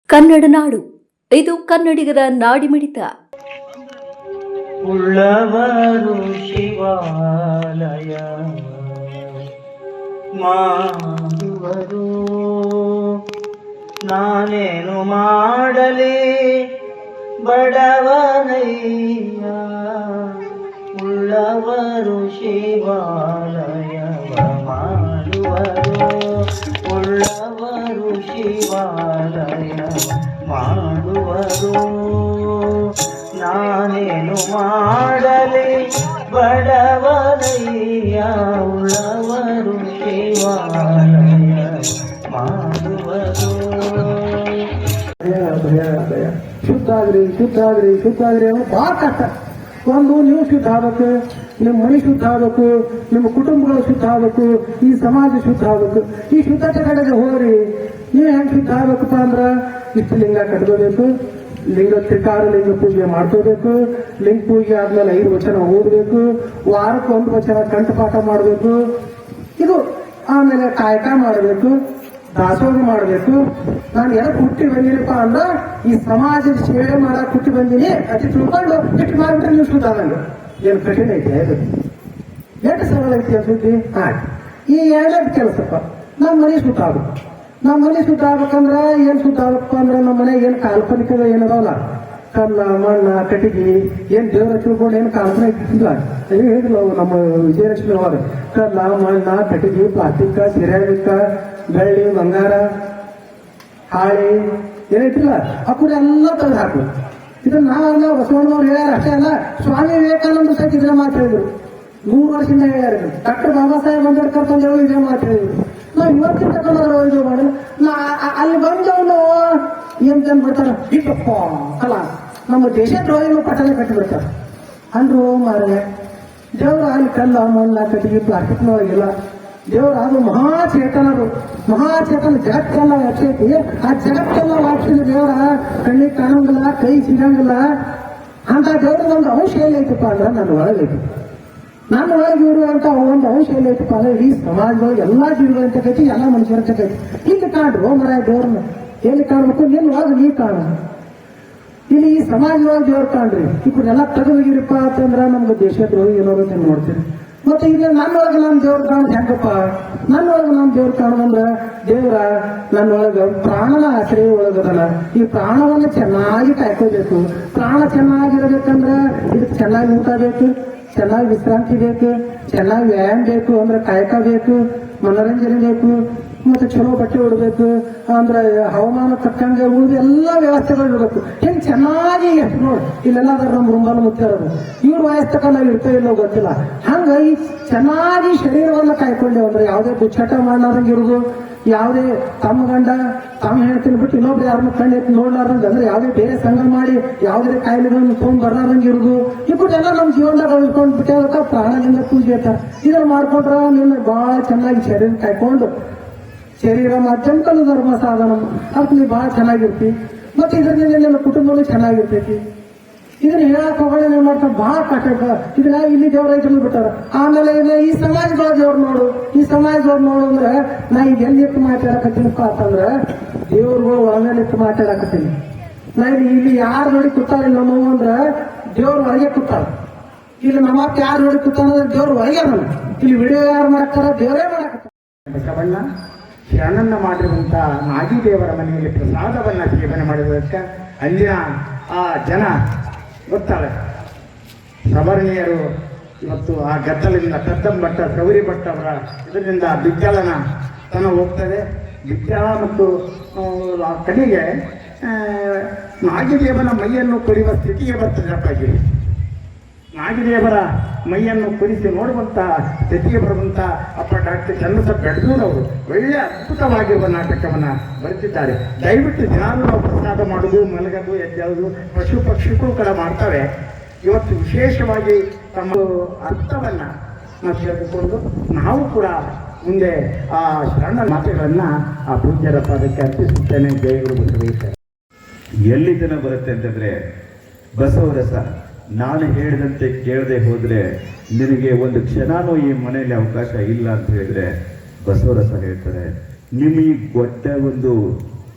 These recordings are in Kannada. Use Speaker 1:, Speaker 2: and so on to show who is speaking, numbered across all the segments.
Speaker 1: ಕನ್ನಡ ನಾಡು ಇದು ಕನ್ನಡಿಗರ ನಾಡಿಮಿಡಿತ.
Speaker 2: ಉಳ್ಳವರು ಶಿವಾಲಯ ಮಾಡುವರು, ನಾನೇನು ಮಾಡಲಿ ಬಡವನಯ್ಯ. ಉಳ್ಳವರು ಶಿವಾಲಯವ ಮಾಡುವರು, ಉಳ್ಳವರು ಶಿವಾಲಯವ ಮಾಡುವರು, ನಾನೇನು ಮಾಡಲಿ ಬಡವನಯ್ಯ. ಉಳ್ಳವರು ಶಿವಾಲಯ ಮಾಡುವರು.
Speaker 3: ಶುದ್ಧಾದ್ರಿ ಶುದ್ಧಾದ್ರಿ ಶುದ್ಧಾದ್ರಿ ಅನ್ನೋ ಭಾಳ ಕಷ್ಟ. ಒಂದು ನೀವು ಶುದ್ಧ ಆಗ್ಬೇಕು, ನಿಮ್ಮ ಮನೆ ಶುದ್ಧ ಆಗ್ಬೇಕು, ನಿಮ್ಮ ಕುಟುಂಬಗಳು ಶುದ್ಧ ಆಗ್ಬೇಕು, ಈ ಸಮಾಜ ಶುದ್ಧ ಆಗ್ಬೇಕು. ಈ ಶುದ್ಧತೆ ಕಡೆಗೆ ಹೋಗ್ರಿ. ನೀವು ಹೆಂಗ್ ಶುದ್ಧ ಆಗ್ಬೇಕಪ್ಪ ಅಂದ್ರ ಇಷ್ಟು ಲಿಂಗ ಕಟ್ಕೋಬೇಕು, ಲಿಂಗ ತ್ರಿಕಾರ ಲಿಂಗ ಪೂಜೆ ಮಾಡ್ಕೋಬೇಕು, ಲಿಂಗ ಪೂಜೆ ಆದ್ಮೇಲೆ 5 ವಚನ ಓದಬೇಕು, ವಾರಕ್ಕೆ 1 ವಚನ ಕಂಠಪಾಠ ಮಾಡಬೇಕು. ಇದು ಆಮೇಲೆ ಕಾಯಕ ಮಾಡಬೇಕು, ದಾಸೋಹ ಮಾಡಬೇಕು. ನಾನು ಎದಕ್ಕೆ ಹುಟ್ಟಿ ಬಂದಿನಪ್ಪ ಅಂದ್ರ ಈ ಸಮಾಜದ ಸೇವೆ ಮಾಡಕ್ ಹುಟ್ಟಿ ಬಂದೀನಿ ಅತಿ ತಿಳ್ಕೊಂಡು ಇಟ್ಟು ಮಾಡ್ಬಿಟ್ರೆ ನೀವು ಶುದ್ಧ ನಂಗೆ ಏನು ಕಠಿಣ ಐತೆ ಅದು ಎಷ್ಟು ಸರಳ ಐತಿ ಸುದ್ದಿ. ಈ ಎರಡನೇ ಕೆಲಸಪ್ಪ ನಮ್ಮ ಮನೆ ಸುತ್ತ ಆಗ್ಬೇಕು. ನಮ್ಮ ಮನೆ ಸುತ್ತ ಆಗ್ಬೇಕಂದ್ರ ಏನ್ ಸುತ್ತ ಆಗ್ಬೇಕಪ್ಪ ಅಂದ್ರೆ ನಮ್ಮ ಮನೆಗೆ ಏನ್ ಕಾಲ್ಪನಿಕದ ಏನದಾವಲ್ಲ, ಕಲ್ಲ ಮಣ್ಣ ಕಟ್ಟಿಗೆ ಏನ್ ದೇವರ ತಿಳ್ಕೊಂಡು ಏನು ಕಾಲ್ಪನಿಕ ಇಲ್ಲ. ಹೇಳಿದ್ರು ನಮ್ಮ ವಿಜಯಲಕ್ಷ್ಮಿ ಅವರು, ಕಲ್ಲ ಮಣ್ಣ ಕಟ್ಟಿಗೆ ಪ್ಲಾಸ್ಟಿಕ್ ಸಿರಾಮಿಕ್ ಬೆಳ್ಳಿ ಬಂಗಾರ ಹಾಳಿ ಏನೈತಿಲ್ಲ ಆ ಕೂಡ ಎಲ್ಲ ತೆಗೆದು ಹಾಕು. ಇದನ್ನ ನಾವಲ್ಲ ಬಸವಣ್ಣವ್ರು ಹೇಳ್ಯಾರ ಅಷ್ಟೇ ಅಲ್ಲ, ಸ್ವಾಮಿ ವಿವೇಕಾನಂದ ಸಹಿತ ಇದನ್ನ ಮಾತು ಹೇಳಿದ್ರು. 100 ವರ್ಷದಿಂದ ಹೇಳ್ಯಾರ. ಡಾಕ್ಟರ್ ಬಾಬಾ ಸಾಹೇಬ್ ಅಂಬೇಡ್ಕರ್ ತಂದೆಗಳು ಇದನ್ನ ಮಾತು ಹೇಳಿದ್ರು. ನಾವು ಇವತ್ತಿನ ತಗೊಂಡ್ರೆ ಇದು ಮಾಡಲ್ಲ. ಅಲ್ಲಿ ಬಂದವನು ಏನ್ ತಂದು ಬಿಡ್ತಾರ ಇಟ್ಟಪ್ಪ ಅಲ್ಲ, ನಮ್ಮ ದೇಶದ್ರೋಹಿಗಳು ಪಟ್ಟಣ ಕಟ್ಟಿಬಿಡ್ತಾರ ಅಂದ್ರು ಮಾರನೆ. ದೇವ್ರ ಅಲ್ಲಿ ಕಲ್ಲ ಮಣ್ಣ ಕಟ್ಟಿಗೆ ಪ್ಲಾಸ್ಟಿಕ್ನೊಳಗಿಲ್ಲ. ದೇವ್ರ ಅದು ಮಹಾಚೇತನರು, ಮಹಾಚೇತನ ಜಗತ್ತೆಲ್ಲ ವ್ಯಾಪ್ಸೈತಿ. ಆ ಜಗತ್ತೆಲ್ಲ ವ್ಯಾಪ್ಸಿದ ದೇವರ ಕಣ್ಣಿಗೆ ಕಾಣಂಗಿಲ್ಲ, ಕೈ ಸಿಗಂಗಿಲ್ಲ. ಅಂತ ದೇವ್ರದೊಂದು ಅಂಶ ಎಲ್ಲೈತಪ್ಪ ಅಂದ್ರೆ ನನ್ನ ಒಳಗೈತಿ. ನನ್ನ ಒಳಗೆ ಇರುವಂತ ಒಂದು ಅಂಶ ಎಲ್ಲೈತಪ್ಪ ಅಂದ್ರೆ ಈ ಸಮಾಜದೊಳಗೆ ಎಲ್ಲಾ ಜೀವಿಗಳಂತ ಕೈತಿ, ಎಲ್ಲ ಮನುಷ್ಯರಂತ ಕೈತಿ. ಇಲ್ಲಿ ಕಾಣ್ರು ಮರ ದೇವ್ರನ್ನ ಎಲ್ಲಿ ಕಾಣ್ಬೇಕು, ನಿನ್ನ ಒಳಗೆ ನೀ ಕಾಣ. ಇಲ್ಲಿ ಈ ಸಮಾಜದೊಳಗೆ ದೇವ್ರ ಕಾಣ್ರಿ. ಇವನ್ನೆಲ್ಲ ತೆಗೆದಿರಿಪ್ಪ ಅಂತಂದ್ರ ನಮ್ಗೆ ದೇಶದ್ರೋಹಿ ಏನೋ ನೋಡ್ತೀರಿ. ಮತ್ತೆ ಈಗ ನನ್ನೊಳಗೆ ನಾನು ದೇವ್ರ ಕಾಣೋದು ಹೆಂಗಪ್ಪ? ನನ್ನೊಳಗೆ ನಾನು ದೇವ್ರ ಕಾಣೋದಂದ್ರ ದೇವ್ರ ನನ್ನೊಳಗ ಪ್ರಾಣನ ಆಶ್ರಯ ಒಳಗದಲ್ಲ. ಈ ಪ್ರಾಣವನ್ನು ಚೆನ್ನಾಗಿ ಕಾಯ್ಕೋಬೇಕು. ಪ್ರಾಣ ಚೆನ್ನಾಗಿರಬೇಕಂದ್ರ ಇದಕ್ಕೆ ಚೆನ್ನಾಗಿ ಊಟ ಬೇಕು, ಚೆನ್ನಾಗಿ ವಿಶ್ರಾಂತಿ ಬೇಕು, ಚೆನ್ನಾಗಿ ವ್ಯಾಯಾಮ ಬೇಕು, ಅಂದ್ರೆ ಕಾಯಕ ಬೇಕು, ಮನೋರಂಜನೆ ಬೇಕು, ಮತ್ತೆ ಚಲೋ ಬಟ್ಟೆ ಉಡ್ಬೇಕು, ಅಂದ್ರೆ ಹವಾಮಾನ ತಕ್ಕಂಗೆ ಉಳಿದು ಎಲ್ಲ ವ್ಯವಸ್ಥೆಗಳು ಇರಬೇಕು. ಹೆಂಗ್ ಚೆನ್ನಾಗಿ ಎಷ್ಟು ನೋಡಿ ಇಲ್ಲೆಲ್ಲ ನಮ್ಮ ರುಂಬಾಲ ಮುತ್ತಿರೋದು ಇವ್ರ ವಯಸ್ಸಕ್ಕ ನಾವು ಇರ್ತೋ ಇಲ್ಲೋ ಗೊತ್ತಿಲ್ಲ. ಹಂಗ ಈ ಚೆನ್ನಾಗಿ ಶರೀರವನ್ನ ಕಾಯ್ಕೊಂಡೇವು ಅಂದ್ರೆ ಯಾವುದೇ ದುಶ್ಚಟ ಮಾಡಲಾರಂಗೆ ಇರುದು, ಯಾವುದೇ ತಮ್ಮ ಗಂಡ ತಮ್ಮ ಹೆಣ್ತಿನ ಬಿಟ್ಟು ಇನ್ನೊಬ್ರು ಯಾರನ್ನ ಕಣ್ಣೆತ್ತಿ ನೋಡ್ಲಾರ್ದಂಗೆ ಅಂದ್ರೆ ಯಾವುದೇ ಬೇರೆ ಸಂಘ ಮಾಡಿ ಯಾವುದೇ ಕಾಯಿಲೆಗಳನ್ನು ತೊಗೊಂಡ್ ಬರ್ಲಾರ್ದಂಗೆ ಇರುದು. ಇವಕ್ಕೆಲ್ಲ ನಮ್ಮ ಜೀವನದಾಗ ಉಳ್ಕೊಂಡ್ ಬಿಟ್ಟೇವಕ್ಕ ಪ್ರಾಣದಿಂದ ಪೂಜೆ ಇರ್ತಾರೆ. ಇದನ್ನ ಮಾಡ್ಕೊಂಡ್ರ ನಿನ್ನ ಬಹಳ ಚೆನ್ನಾಗಿ ಶರೀರ ಕಾಯ್ಕೊಂಡು ಶರೀರ ಮಾಧ್ಯಮಕಲು ಧರ್ಮ ಸಾಧನ ಅದಕ್ಕೆ ನೀವು ಬಹಳ ಚೆನ್ನಾಗಿರ್ತಿ. ಮತ್ತೆ ಇದರಿಂದ ನಿನ್ನ ಕುಟುಂಬನೂ ಚೆನ್ನಾಗಿರ್ತೈತಿ. ಇದನ್ನ ಹೇಳಕ್ ಹೋಗೋಣ ಏನ್ ಮಾಡ್ತಾರೆ ಬಹಳ ಕಷ್ಟ. ಇದನ್ನ ಇಲ್ಲಿ ದೇವ್ರ ಐತಲ್ಲಿ ಬಿಟ್ಟಾರ. ಆಮೇಲೆ ಈ ಸಮಾಜದೊಳ ದೇವ್ರು ನೋಡು, ಈ ಸಮಾಜದವ್ರು ನೋಡು ಅಂದ್ರೆ ನಾ ಈಗ ಎಲ್ಲಿ ಇಟ್ಟು ಮಾತಾಡಕತ್ತೀನಪ್ಪ ಅಂತಂದ್ರೆ ದೇವ್ರುಗಳು ಒಳಮೇಲೆ ಇಟ್ಟು ಮಾತಾಡಕತ್ತೀನಿ. ನಾ ಇಲ್ಲಿ ಯಾರು ನೋಡಿ ಕೂತಾರ ನಮ್ಮವ್ವ ಅಂದ್ರ ದೇವ್ರ ಹೊರಗೆ ಕೂತಾರ. ಇಲ್ಲಿ ನಮ್ಮಪ್ಪ ಯಾರು ನೋಡಿ ಕೂತಾರ ದೇವ್ರ ಹೊರಗೆ. ಇಲ್ಲಿ ವಿಡಿಯೋ ಯಾರು ಮಾಡಾಕ್ತಾರ ದೇವರೇ ಮಾಡಾಕತ್ತಾರ. ಬಸವಣ್ಣ ಶರಣನ್ನ ಮಾಡಿರುವಂತ ನಾಗಿದೇವರ ಮನೆಯಲ್ಲಿ ಪ್ರಸಾದವನ್ನ ಸೇವನೆ ಮಾಡಿರುವುದಕ್ಕೆ ಅಲ್ಲಿನ ಆ ಜನ ಗೊತ್ತಾಳೆ. ಸವರ್ಣೀಯರು ಇವತ್ತು ಆ ಗದ್ದಲಿಂದ ಕದ್ದಂ ಭಟ್ಟ ಗೌರಿ ಭಟ್ಟ ಅವರ ಇದರಿಂದ ಬಿಜ್ಜಳನ ತನ ಹೋಗ್ತದೆ. ಬಿಜ್ಜಳ ಮತ್ತು ಕಡೆಗೆ ನಾಗಿದೇವನ ಮೈಯನ್ನು ಕೊಡಿಯುವ ಸ್ಥಿತಿಗೆ ಬರ್ತದೆ. ಅಪ್ಪಾಜಿ ನಾಗಿದೇವರ ಮೈಯನ್ನು ಕುರಿಸಿ ನೋಡುವಂತ ಸ್ಥಿತಿಗೆ ಬರುವಂತ ಅಪ್ಪ ಡಾಕ್ಟರ್ ಚನ್ನಬಸಪ್ಪ ಬೆಡಗೂರು ಅವರು ಒಳ್ಳೆಯ ಅದ್ಭುತವಾಗಿರುವ ನಾಟಕವನ್ನ ಬರೆದಿದ್ದಾರೆ. ದಯವಿಟ್ಟು ದಿನಾಲು ನಾವು ಪ್ರಸಾದ ಮಾಡುವುದು, ಮಲಗೋದು, ಎದ್ದೇಳೋದು ಪಶು ಪಕ್ಷಿಗಳು ಕೂಡ ಮಾಡ್ತವೆ. ಇವತ್ತು ವಿಶೇಷವಾಗಿ ತಮ್ಮ ಅರ್ಥವನ್ನ ನಾವು ತಿಳಿದುಕೊಂಡು ನಾವು ಕೂಡ ಮುಂದೆ ಆ ಶರಣ ಮಾತುಗಳನ್ನ ಆ ಪೂಜ್ಯರ ಪಾದಕ್ಕೆ ಅರ್ಪಿಸುತ್ತೇನೆ. ಜಯಗುರು ಬಸವೇಶ್ವರ.
Speaker 4: ಎಲ್ಲಿ ಜನ ಬರುತ್ತೆ ಅಂತಂದ್ರೆ ಬಸವರಸ ನಾನು ಹೇಳಿದಂತೆ ಕೇಳದೆ ಹೋದ್ರೆ ನಿನಗೆ ಒಂದು ಕ್ಷಣನೂ ಈ ಮನೆಯಲ್ಲಿ ಅವಕಾಶ ಇಲ್ಲ ಅಂತ ಹೇಳಿದ್ರೆ ಬಸವರಸ ಹೇಳ್ತಾರೆ. ನಿಮ್ಮ ಈ ಗೊಡ್ಡ ಒಂದು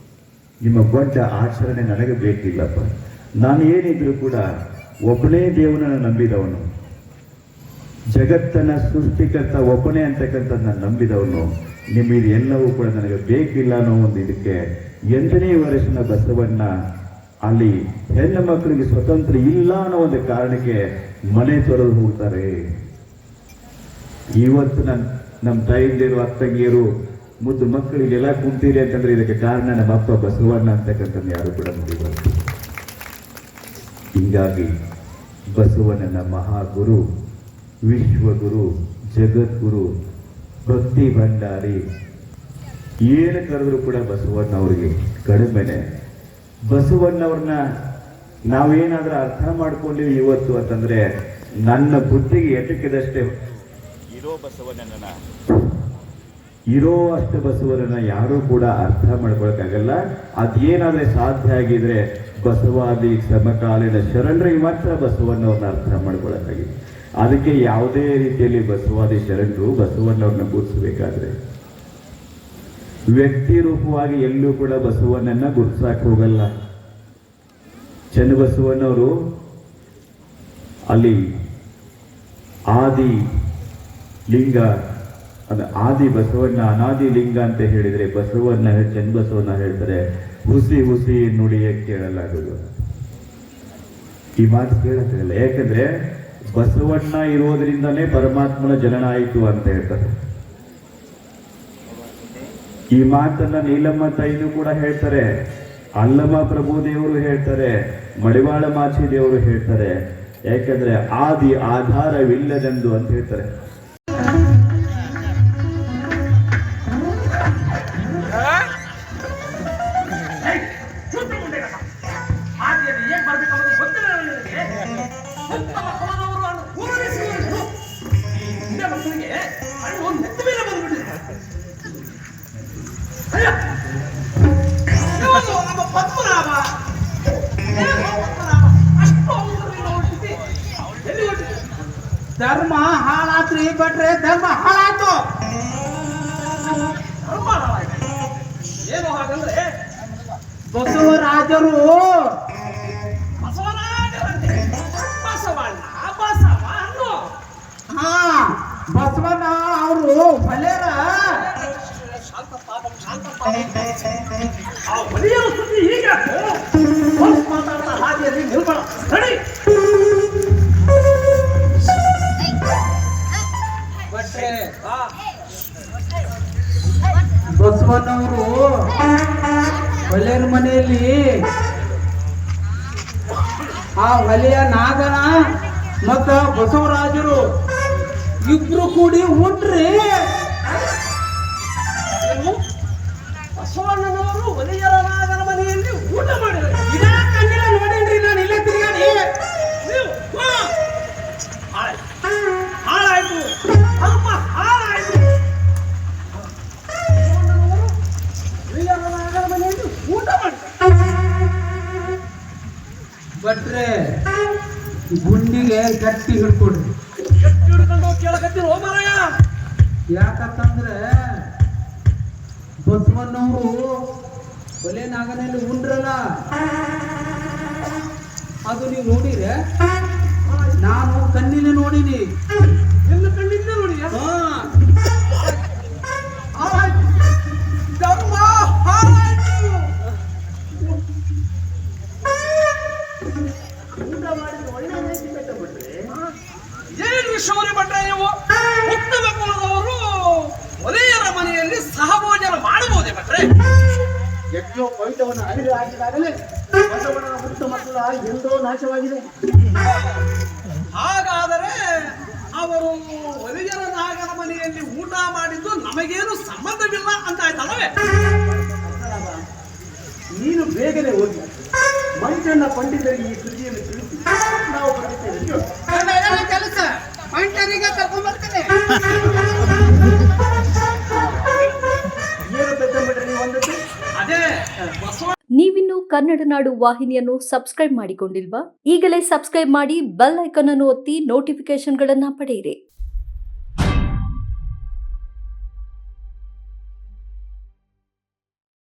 Speaker 4: ನಿಮ್ಮ ದೊಡ್ಡ ಆಚರಣೆ ನನಗೆ ಬೇಕಿಲ್ಲಪ್ಪ. ನಾನು ಏನಿದ್ರು ಕೂಡ ಒಬ್ಬನೇ ದೇವನನ್ನು ನಂಬಿದವನು, ಜಗತ್ತನ್ನ ಸೃಷ್ಟಿಕರ್ತ ಒಬ್ಬನೇ ಅಂತಕ್ಕಂಥದ್ದನ್ನ ನಂಬಿದವನು. ನಿಮಗೆ ಎಲ್ಲವೂ ಕೂಡ ನನಗೆ ಬೇಕಿಲ್ಲ ಅನ್ನೋ ಒಂದು ಇದಕ್ಕೆ 8ನೇ ವರ್ಷದ ಬಸವಣ್ಣ ಅಲ್ಲಿ ಹೆಣ್ಣು ಮಕ್ಕಳಿಗೆ ಸ್ವತಂತ್ರ ಇಲ್ಲ ಅನ್ನೋ ಒಂದು ಕಾರಣಕ್ಕೆ ಮನೆ ತೊರೆದು ಹೋಗ್ತಾರೆ. ಇವತ್ತು ನಮ್ಮ ತಾಯಿಂದಿರು ಅಕ್ಕಂಗಿಯರು ಮುದ್ದು ಮಕ್ಕಳಿಗೆಲ್ಲ ಕುಂತೀರಿ ಅಂತಂದ್ರೆ ಇದಕ್ಕೆ ಕಾರಣ ನಮ್ಮ ಅಪ್ಪ ಬಸವಣ್ಣ ಅಂತಕ್ಕಂಥದ್ದು ಯಾರು ಕೂಡ ನೋಡಿಬಾರ್ದು. ಹೀಗಾಗಿ ಬಸವಣ್ಣನ ಮಹಾಗುರು, ವಿಶ್ವಗುರು, ಜಗದ್ಗುರು, ಭಕ್ತಿ ಭಂಡಾರಿ ಏನು ಕರೆದ್ರು ಕೂಡ ಬಸವಣ್ಣ ಅವರಿಗೆ ಕಡಿಮೆನೆ. ಬಸವಣ್ಣವ್ರನ್ನ ನಾವೇನಾದ್ರೂ ಅರ್ಥ ಮಾಡ್ಕೊಂಡಿವಿ ಇವತ್ತು ಅಂತಂದ್ರೆ ನನ್ನ ಬುದ್ಧಿಗೆ ಎಟಕಿದಷ್ಟೇ ಇರೋ ಅಷ್ಟು ಬಸವರನ್ನ ಯಾರೂ ಕೂಡ ಅರ್ಥ ಮಾಡ್ಕೊಳಕ್ಕಾಗಲ್ಲ. ಅದೇನಾದ್ರೆ ಸಾಧ್ಯ ಆಗಿದ್ರೆ ಬಸವಾದಿ ಸಮಕಾಲೀನ ಶರಣರಿಗೆ ಮಾತ್ರ ಬಸವಣ್ಣವ್ರನ್ನ ಅರ್ಥ ಮಾಡ್ಕೊಳಕ್ಕಾಗಿದೆ. ಅದಕ್ಕೆ ಯಾವುದೇ ರೀತಿಯಲ್ಲಿ ಬಸವಾದಿ ಶರಣರು ಬಸವಣ್ಣವ್ರನ್ನ ಗುರುತಿಸಬೇಕಾದ್ರೆ ವ್ಯಕ್ತಿ ರೂಪವಾಗಿ ಎಲ್ಲೂ ಕೂಡ ಬಸವಣ್ಣನ ಗುರುತಿಸಕ್ಕೆ ಹೋಗಲ್ಲ. ಚನ್ನಬಸವಣ್ಣವರು ಅಲ್ಲಿ ಆದಿ ಲಿಂಗ, ಅದು ಆದಿ ಬಸವಣ್ಣ ಅನಾದಿ ಲಿಂಗ ಅಂತ ಹೇಳಿದ್ರೆ ಬಸವಣ್ಣ ಚನ್ನಬಸವಣ್ಣ ಹೇಳ್ತಾರೆ, ಹುಸಿ ಹುಸಿ ನುಡಿಯ ಕೇಳಲಾಗುವುದು. ಈ ಮಾತು ಕೇಳಕ್ಕಾಗಲ್ಲ. ಯಾಕಂದ್ರೆ ಬಸವಣ್ಣ ಇರೋದ್ರಿಂದನೇ ಪರಮಾತ್ಮನ ಜನನ ಆಯಿತು ಅಂತ ಹೇಳ್ತಾರೆ. ಈ ಮಾತನ್ನ ನೀಲಮ್ಮ ತಾಯಿನೂ ಕೂಡ ಹೇಳ್ತಾರೆ, ಅಲ್ಲಮ್ಮ ಪ್ರಭುದೇವರು ಹೇಳ್ತಾರೆ, ಮಡಿವಾಳ ಮಾಚಿ ದೇವರು ಹೇಳ್ತಾರೆ. ಯಾಕಂದ್ರೆ ಆದಿ ಆಧಾರವಿಲ್ಲದೆಂದು ಅಂತ ಹೇಳ್ತಾರೆ.
Speaker 3: ಧರ್ಮ ಹಾಳಾತ್ರಿ ಬಟ್ರೆ ಧರ್ಮ ಹಾಳಾಯ್ತು.
Speaker 5: ಏನು ಹಾಗಂದ್ರೆ
Speaker 3: ಬಸವರಾಜರು ಹಾ ಬಸವಣ್ಣ ಅವರು ಹೊಲೆರ
Speaker 5: ಆ ಒಲಿಯ ಸುದ್ದಿ ಹೀಗೆ ಮಾತಾಡ್ತಾ ಹಾದಿಯಲ್ಲಿ ನಿಲ್ಬಳ ನಡಿ.
Speaker 3: ಬಸವಣ್ಣವರು ಹೊಲೆರ ಮನೆಯಲ್ಲಿ ಆ ಹೊಲೆಯ ನಾಗನ ಮತ್ತ ಬಸವರಾಜರು ಇಬ್ರು ಕೂಡಿ ಉಂಟ್ರಿ.
Speaker 5: ಬಸವಣ್ಣನವರು ಒಲಿಯರ ನಾಗನ ಮನೆಯಲ್ಲಿ ಊಟ ಮಾಡಿದರು.
Speaker 3: ಇದೇ ಕಣ್ಣಿನ ನೋಡೇನ್ರಿ ನಾನು ಇಲ್ಲೇ ತಿರುಗಾಡಿ.
Speaker 5: ಹಾಳಾಯ್ತು, ಅಲ್ಪ ಹಾಳಾಯ್ತು. ಒಲಿಯರ ನಾಗನ ಮನೆಯಲ್ಲಿ ಊಟ ಮಾಡಿದರು.
Speaker 3: ಬಟ್ರೆ ಗುಂಡಿಗೆ ಗಟ್ಟಿ ಹಿಡ್ಕೊಡ್ರಿ.
Speaker 5: ಎಷ್ಟು ಹಿಡ್ಕೊಂಡು ಕೇಳಕತ್ತೀರೋ ಮಾರಾಯ?
Speaker 3: ಯಾಕಂತಂದ್ರೆ ಬಸವಣ್ಣವರು ಒಲೆ ನಾಗನಲ್ಲಿ ಉಂಡ್ರಲ್ಲ, ಅದು ನೀವು ನೋಡಿರೆ ನಾನು ಕಣ್ಣಿನ ನೋಡಿನಿ.
Speaker 5: ಎಲ್ಲ ಕಣ್ಣಿಂದ ನೋಡಿ. ಧರ್ಮ ಹಾಳಾಯ್ತು. ಊಟ ಮಾಡಿದ ಒಳ್ಳೆ ನೈತಿಕತೆ ಬಿಟ್ರೆ ಏನು ಶೌರ್ಯ ಭಟ್ರೆ ನೀವು? ಉತ್ತಮ ಕುಲದವರು ಒಲೆಯರ ಮನೆಯಲ್ಲಿ ಸಹಭೋಜನ ಮಾಡಬಹುದೇ ಭಟ್ರೆ?
Speaker 2: ಎಷ್ಟೋ ಪವಿತ್ರವನ್ನು ಅರಿದು ಹಾಕಿದಾಗಲೇ ಬಸವಣ್ಣನ ಹುಟ್ಟು ಮಕ್ಕಳ ಎಂದೋ ನಾಶವಾಗಿದೆ.
Speaker 5: ಹಾಗಾದರೆ ಅವರು ಒಲೆಯರ ನಾಗನ ಮನೆಯಲ್ಲಿ ಊಟ ಮಾಡಿದ್ದು ನಮಗೇನು ಸಂಬಂಧವಿಲ್ಲ ಅಂತ ಆಯ್ತಲ್ಲವೇ?
Speaker 2: ನೀನು ಬೇಗನೆ ಹೋಗಿ ಮಂಚಣ್ಣ ಪಂಡಿತರಿಗೆ ಈ ಸುದ್ದಿಯನ್ನು ತಿಳಿಸಿ ನಾವು ಬರುತ್ತೇವೆ.
Speaker 3: ಕೆಲಸ ಮಂಟರಿಗೆ ಕರ್ಕೊಂಡ್ ಬರ್ತೇನೆ.
Speaker 2: ಏನು ಬೆತ್ತಂಬಿಟ್ರೆ ನೀವು ಒಂದಕ್ಕೆ
Speaker 5: ಅದೇ ಬಸವ
Speaker 1: ನೀವಿನ್ನು ಕನ್ನಡ ನಾಡು ವಾಹಿನಿಯನ್ನು ಸಬ್ಸ್ಕ್ರೈಬ್ ಮಾಡಿಕೊಂಡಿಲ್ವಾ? ಈಗಲೇ ಸಬ್ಸ್ಕ್ರೈಬ್ ಮಾಡಿ ಬೆಲ್ ಐಕಾನ್ ಅನ್ನು ಒತ್ತಿ ನೋಟಿಫಿಕೇಶನ್ಗಳನ್ನ ಪಡೆಯಿರಿ.